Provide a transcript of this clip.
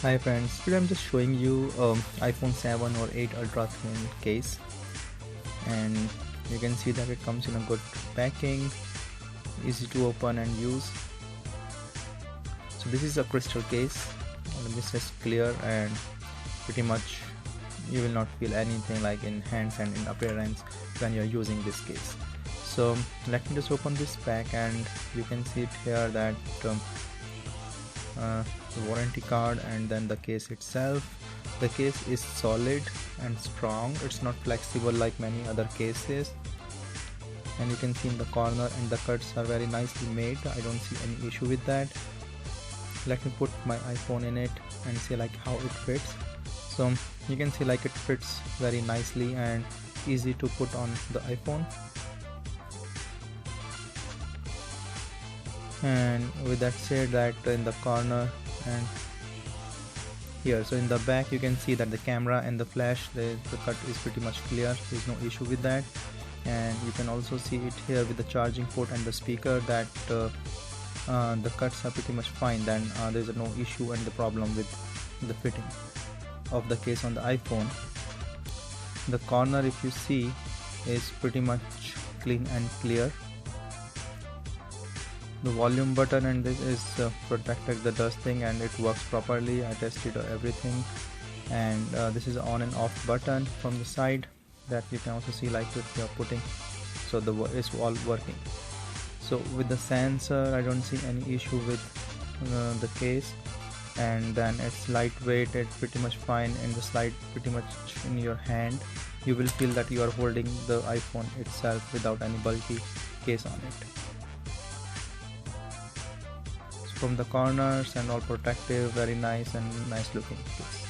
Hi friends, today I'm just showing you iPhone 7 or 8 ultra thin case, and you can see that it comes in a good packing, easy to open and use. So this is a crystal case, and this is clear and pretty much you will not feel anything like in hands and in appearance when you're using this case. So let me just open this pack, and you can see it here that the warranty card and then the case itself. The case is solid and strong, it's not flexible like many other cases, and you can see in the corner and the cuts are very nicely made. I don't see any issue with that. Let me put my iPhone in it and see like how it fits. So you can see like it fits very nicely and easy to put on the iPhone. And with that said, that in the corner and here, so in the back you can see that the camera and the flash, the cut is pretty much clear, there's no issue with that. And you can also see it here with the charging port and the speaker that the cuts are pretty much fine. Then there's no issue and the problem with the fitting of the case on the iPhone. The corner, if you see, is pretty much clean and clear. The volume button and this is protected the dusting and it works properly. I tested everything. And this is on and off button from the side that you can also see like if you are putting, so it's all working. So with the sensor, I don't see any issue with the case. And then it's lightweight, it's pretty much fine, and the slide pretty much in your hand. You will feel that you are holding the iPhone itself without any bulky case on it. From the corners and all protective, very nice and nice looking case.